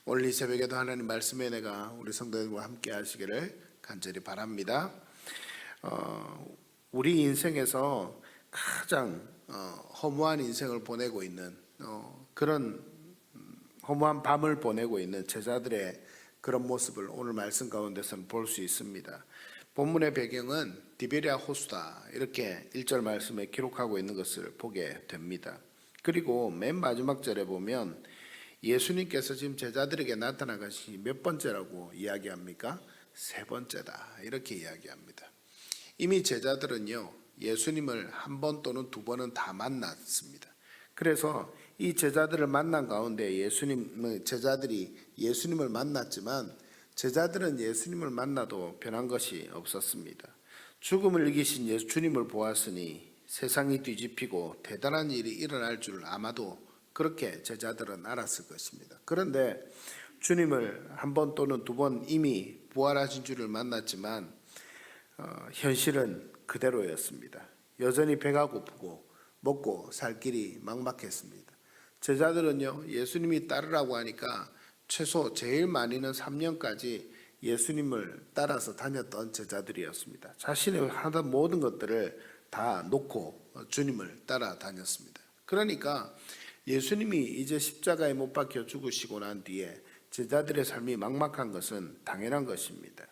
오늘 이 새벽에도 하나님 말씀에 내가 우리 성도들과 함께 하시기를 간절히 바랍니다. 우리 인생에서 가장 허무한 인생을 보내고 있는 그런 허무한 밤을 보내고 있는 제자들의 그런 모습을 오늘 말씀 가운데서는 볼 수 있습니다. 본문의 배경은 디베랴 호수다, 이렇게 1절 말씀에 기록하고 있는 것을 보게 됩니다. 그리고 맨 마지막 절에 보면 예수님께서 지금 제자들에게 나타난 것이 몇 번째라고 이야기합니까? 세 번째다, 이렇게 이야기합니다. 이미 제자들은요, 예수님을 한 번 또는 두 번은 다 만났습니다. 그래서 이 제자들을 만난 가운데 제자들이 예수님을 만났지만 제자들은 예수님을 만나도 변한 것이 없었습니다. 죽음을 이기신 예수님을 보았으니 세상이 뒤집히고 대단한 일이 일어날 줄 아마도 그렇게 제자들은 알았을 것입니다. 그런데 주님을 한 번 또는 두 번 이미 부활하신 주를 만났지만 현실은 그대로였습니다. 여전히 배가 고프고 먹고 살 길이 막막했습니다. 제자들은요, 예수님이 따르라고 하니까 최소 제일 많이는 3년까지 예수님을 따라서 다녔던 제자들이었습니다. 자신의 하던 모든 것들을 다 놓고 주님을 따라 다녔습니다. 그러니까 예수님이 이제 십자가에 못 박혀 죽으시고 난 뒤에 제자들의 삶이 막막한 것은 당연한 것입니다.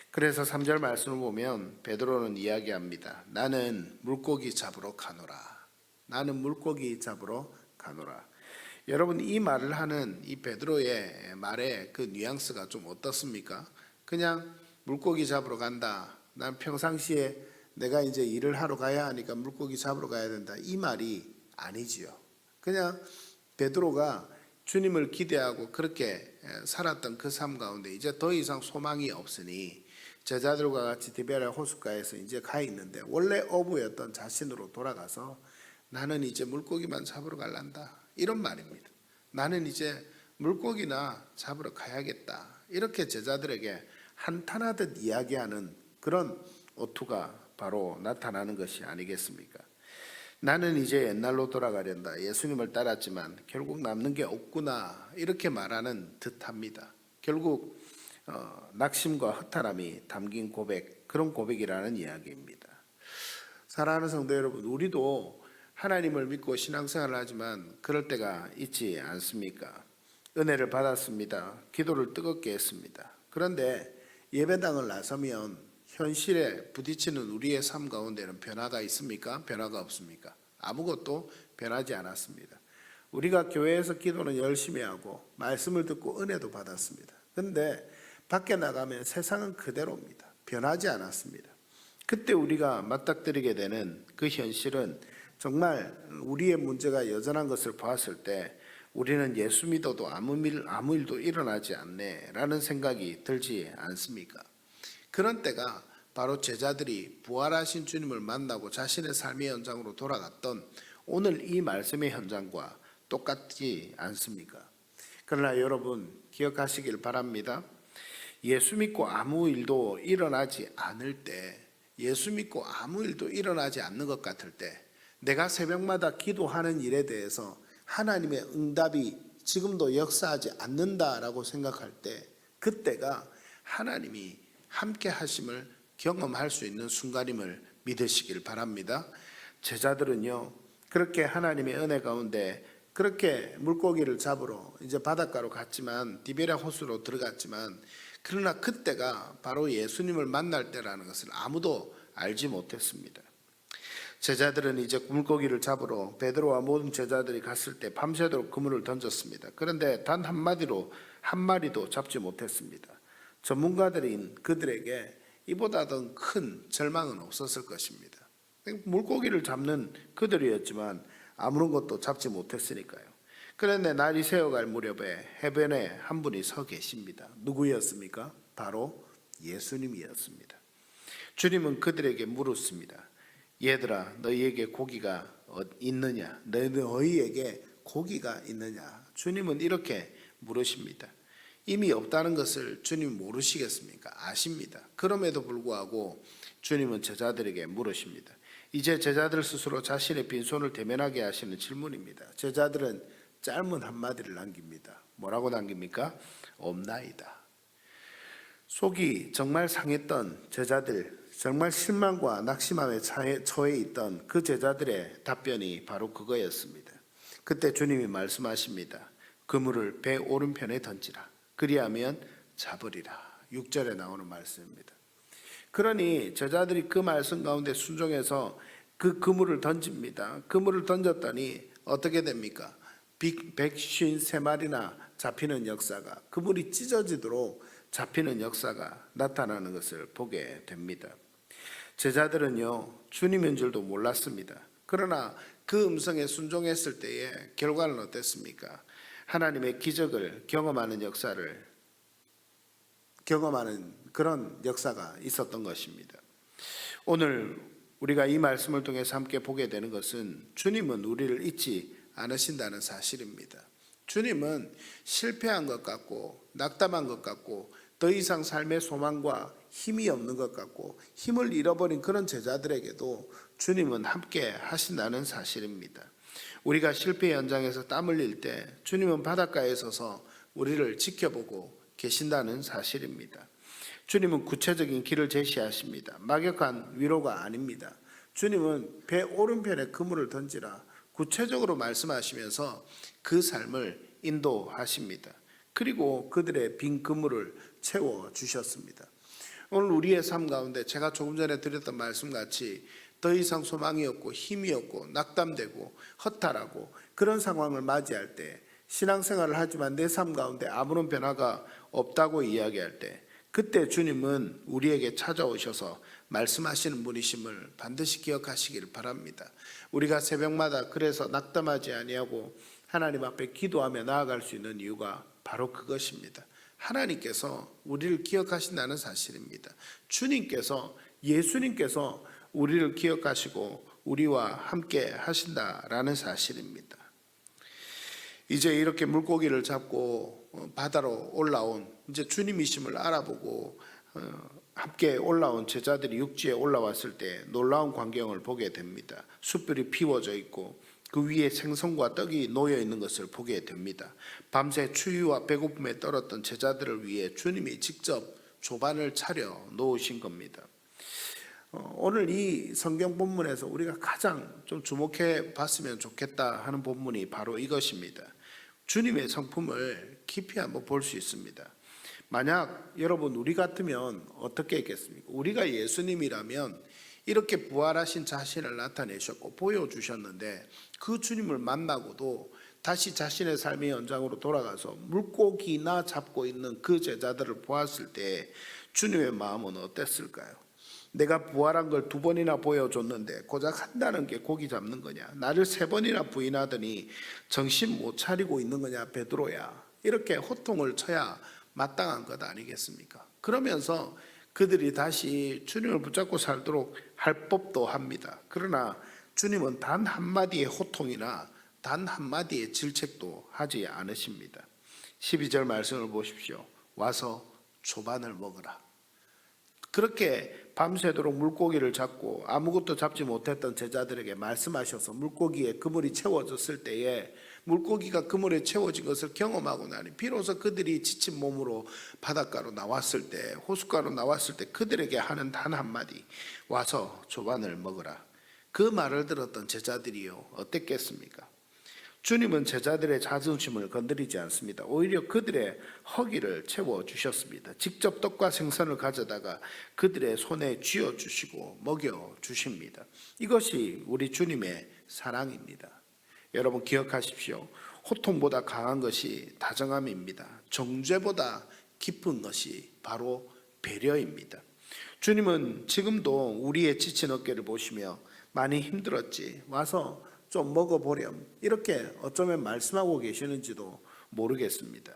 그래서 3절 말씀을 보면 베드로는 이야기합니다. 나는 물고기 잡으러 가노라. 나는 물고기 잡으러 가노라. 여러분, 이 말을 하는 이 베드로의 말의 그 뉘앙스가 좀 어떻습니까? 그냥 물고기 잡으러 간다, 난 평상시에 내가 이제 일을 하러 가야 하니까 물고기 잡으러 가야 된다, 이 말이 아니지요. 그냥 베드로가 주님을 기대하고 그렇게 살았던 그 삶 가운데 이제 더 이상 소망이 없으니 제자들과 같이 디베랴 호숫가에서 이제 가 있는데 원래 어부였던 자신으로 돌아가서 나는 이제 물고기만 잡으러 갈란다, 이런 말입니다. 나는 이제 물고기나 잡으러 가야겠다, 이렇게 제자들에게 한탄하듯 이야기하는 그런 어투가 바로 나타나는 것이 아니겠습니까? 나는 이제 옛날로 돌아가련다, 예수님을 따랐지만 결국 남는 게 없구나, 이렇게 말하는 듯합니다. 결국 낙심과 허탈함이 담긴 고백, 그런 고백이라는 이야기입니다. 사랑하는 성도 여러분, 우리도 하나님을 믿고 신앙생활을 하지만 그럴 때가 있지 않습니까? 은혜를 받았습니다. 기도를 뜨겁게 했습니다. 그런데 예배당을 나서면 현실에 부딪히는 우리의 삶 가운데는 변화가 있습니까? 변화가 없습니까? 아무것도 변하지 않았습니다. 우리가 교회에서 기도는 열심히 하고 말씀을 듣고 은혜도 받았습니다. 그런데 밖에 나가면 세상은 그대로입니다. 변하지 않았습니다. 그때 우리가 맞닥뜨리게 되는 그 현실은 정말 우리의 문제가 여전한 것을 보았을 때 우리는 예수 믿어도 아무 일도 일어나지 않네라는 생각이 들지 않습니까? 그런 때가 바로 제자들이 부활하신 주님을 만나고 자신의 삶의 현장으로 돌아갔던 오늘 이 말씀의 현장과 똑같지 않습니까? 그러나 여러분 기억하시길 바랍니다. 예수 믿고 아무 일도 일어나지 않을 때, 예수 믿고 아무 일도 일어나지 않는 것 같을 때, 내가 새벽마다 기도하는 일에 대해서 하나님의 응답이 지금도 역사하지 않는다라고 생각할 때, 그때가 하나님이 함께 하심을 경험할 수 있는 순간임을 믿으시길 바랍니다. 제자들은요, 그렇게 하나님의 은혜 가운데 그렇게 물고기를 잡으러 이제 바닷가로 갔지만, 디베랴 호수로 들어갔지만, 그러나 그때가 바로 예수님을 만날 때라는 것을 아무도 알지 못했습니다. 제자들은 이제 물고기를 잡으러 베드로와 모든 제자들이 갔을 때 밤새도록 그물을 던졌습니다. 그런데 단 한 마리도 잡지 못했습니다. 전문가들인 그들에게 이보다 더 큰 절망은 없었을 것입니다. 물고기를 잡는 그들이었지만 아무런 것도 잡지 못했으니까요. 그런데 날이 새어갈 무렵에 해변에 한 분이 서 계십니다. 누구였습니까? 바로 예수님이었습니다. 주님은 그들에게 물었습니다. 얘들아, 너희에게 고기가 있느냐? 너희에게 고기가 있느냐? 주님은 이렇게 물으십니다. 이미 없다는 것을 주님 모르시겠습니까? 아십니다. 그럼에도 불구하고 주님은 제자들에게 물으십니다. 이제 제자들 스스로 자신의 빈손을 대면하게 하시는 질문입니다. 제자들은 짧은 한마디를 남깁니다. 뭐라고 남깁니까? 없나이다. 속이 정말 상했던 제자들, 정말 실망과 낙심함에 처해 있던 그 제자들의 답변이 바로 그거였습니다. 그때 주님이 말씀하십니다. 그물을 배 오른편에 던지라. 그리하면 잡으리라. 6절에 나오는 말씀입니다. 그러니 제자들이 그 말씀 가운데 순종해서 그 그물을 던집니다. 그물을 던졌더니 어떻게 됩니까? 153마리나 잡히는 역사가, 그물이 찢어지도록 잡히는 역사가 나타나는 것을 보게 됩니다. 제자들은요, 주님인 줄도 몰랐습니다. 그러나 그 음성에 순종했을 때의 결과는 어땠습니까? 하나님의 기적을 경험하는 그런 역사가 있었던 것입니다. 오늘 우리가 이 말씀을 통해서 함께 보게 되는 것은 주님은 우리를 잊지 않으신다는 사실입니다. 주님은 실패한 것 같고 낙담한 것 같고 더 이상 삶의 소망과 힘이 없는 것 같고 힘을 잃어버린 그런 제자들에게도 주님은 함께 하신다는 사실입니다. 우리가 실패 현장에서 땀 흘릴 때 주님은 바닷가에 서서 우리를 지켜보고 계신다는 사실입니다. 주님은 구체적인 길을 제시하십니다. 막역한 위로가 아닙니다. 주님은 배 오른편에 그물을 던지라 구체적으로 말씀하시면서 그 삶을 인도하십니다. 그리고 그들의 빈 그물을 채워주셨습니다. 오늘 우리의 삶 가운데 제가 조금 전에 드렸던 말씀같이 더 이상 소망이 없고 힘이 없고 낙담되고 허탈하고 그런 상황을 맞이할 때, 신앙생활을 하지만 내 삶 가운데 아무런 변화가 없다고 이야기할 때, 그때 주님은 우리에게 찾아오셔서 말씀하시는 분이심을 반드시 기억하시길 바랍니다. 우리가 새벽마다 그래서 낙담하지 아니하고 하나님 앞에 기도하며 나아갈 수 있는 이유가 바로 그것입니다. 하나님께서 우리를 기억하신다는 사실입니다. 주님께서, 예수님께서 우리를 기억하시고 우리와 함께 하신다라는 사실입니다. 이제 이렇게 물고기를 잡고 바다로 올라온, 이제 주님이심을 알아보고 함께 올라온 제자들이 육지에 올라왔을 때 놀라운 광경을 보게 됩니다. 숯불이 피워져 있고 그 위에 생선과 떡이 놓여 있는 것을 보게 됩니다. 밤새 추위와 배고픔에 떨었던 제자들을 위해 주님이 직접 조반을 차려 놓으신 겁니다. 오늘 이 성경 본문에서 우리가 가장 좀 주목해 봤으면 좋겠다 하는 본문이 바로 이것입니다. 주님의 성품을 깊이 한번 볼 수 있습니다. 만약 여러분 우리 같으면 어떻게 했겠습니까? 우리가 예수님이라면 이렇게 부활하신 자신을 나타내셨고 보여주셨는데 그 주님을 만나고도 다시 자신의 삶의 연장으로 돌아가서 물고기나 잡고 있는 그 제자들을 보았을 때 주님의 마음은 어땠을까요? 내가 부활한 걸 2번이나 보여줬는데 고작 한다는 게 고기 잡는 거냐? 나를 3번이나 부인하더니 정신 못 차리고 있는 거냐 베드로야? 이렇게 호통을 쳐야 마땅한 것 아니겠습니까? 그러면서 그들이 다시 주님을 붙잡고 살도록 할 법도 합니다. 그러나 주님은 단 한마디의 호통이나 단 한마디의 질책도 하지 않으십니다. 12절 말씀을 보십시오. 와서 조반을 먹으라. 그렇게 밤새도록 물고기를 잡고 아무것도 잡지 못했던 제자들에게 말씀하셔서 물고기에 그물이 채워졌을 때에 물고기가 그물에 채워진 것을 경험하고 나니 비로소 그들이 지친 몸으로 바닷가로 나왔을 때, 호숫가로 나왔을 때 그들에게 하는 단 한마디, 와서 조반을 먹으라. 그 말을 들었던 제자들이요 어땠겠습니까? 주님은 제자들의 자존심을 건드리지 않습니다. 오히려 그들의 허기를 채워주셨습니다. 직접 떡과 생선을 가져다가 그들의 손에 쥐어주시고 먹여주십니다. 이것이 우리 주님의 사랑입니다. 여러분 기억하십시오. 호통보다 강한 것이 다정함입니다. 정죄보다 깊은 것이 바로 배려입니다. 주님은 지금도 우리의 지친 어깨를 보시며 많이 힘들었지? 와서 좀 먹어보렴. 이렇게 어쩌면 말씀하고 계시는지도 모르겠습니다.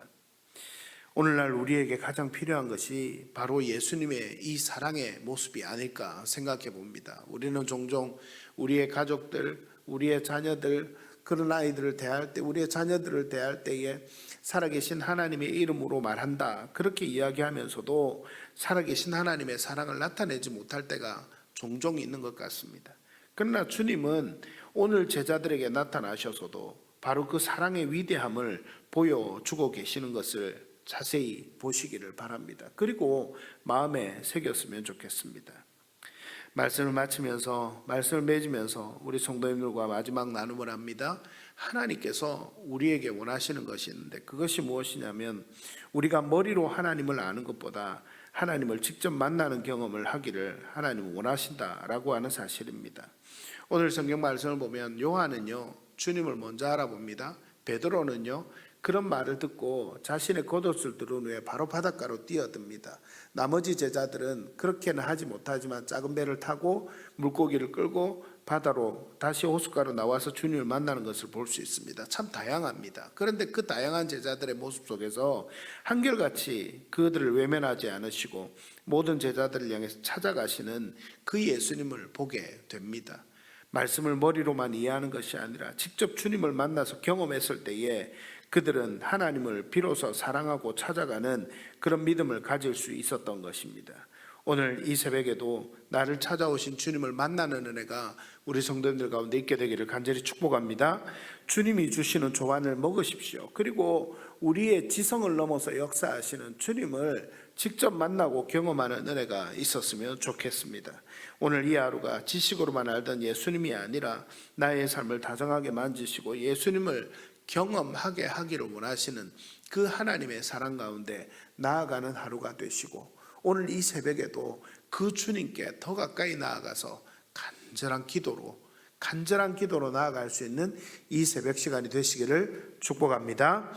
오늘날 우리에게 가장 필요한 것이 바로 예수님의 이 사랑의 모습이 아닐까 생각해 봅니다. 우리는 종종 우리의 가족들, 우리의 자녀들, 그런 아이들을 대할 때, 우리의 자녀들을 대할 때에 살아계신 하나님의 이름으로 말한다. 그렇게 이야기하면서도 살아계신 하나님의 사랑을 나타내지 못할 때가 종종 있는 것 같습니다. 그러나 주님은 오늘 제자들에게 나타나셔서도 바로 그 사랑의 위대함을 보여주고 계시는 것을 자세히 보시기를 바랍니다. 그리고 마음에 새겼으면 좋겠습니다. 말씀을 마치면서, 말씀을 맺으면서 우리 성도님들과 마지막 나눔을 합니다. 하나님께서 우리에게 원하시는 것이 있는데 그것이 무엇이냐면 우리가 머리로 하나님을 아는 것보다 하나님을 직접 만나는 경험을 하기를 하나님은 원하신다라고 하는 사실입니다. 오늘 성경 말씀을 보면 요한은요 주님을 먼저 알아봅니다. 베드로는요 그런 말을 듣고 자신의 겉옷을 두른 후에 바로 바닷가로 뛰어듭니다. 나머지 제자들은 그렇게는 하지 못하지만 작은 배를 타고 물고기를 끌고 바다로 다시 호숫가로 나와서 주님을 만나는 것을 볼 수 있습니다. 참 다양합니다. 그런데 그 다양한 제자들의 모습 속에서 한결같이 그들을 외면하지 않으시고 모든 제자들을 향해서 찾아가시는 그 예수님을 보게 됩니다. 말씀을 머리로만 이해하는 것이 아니라 직접 주님을 만나서 경험했을 때에 그들은 하나님을 비로소 사랑하고 찾아가는 그런 믿음을 가질 수 있었던 것입니다. 오늘 이 새벽에도 나를 찾아오신 주님을 만나는 은혜가 우리 성도님들 가운데 있게 되기를 간절히 축복합니다. 주님이 주시는 조안을 먹으십시오. 그리고 우리의 지성을 넘어서 역사하시는 주님을 직접 만나고 경험하는 은혜가 있었으면 좋겠습니다. 오늘 이 하루가 지식으로만 알던 예수님이 아니라 나의 삶을 다정하게 만지시고 예수님을 경험하게 하기를 원하시는 그 하나님의 사랑 가운데 나아가는 하루가 되시고 오늘 이 새벽에도 그 주님께 더 가까이 나아가서 간절한 기도로 나아갈 수 있는 이 새벽 시간이 되시기를 축복합니다.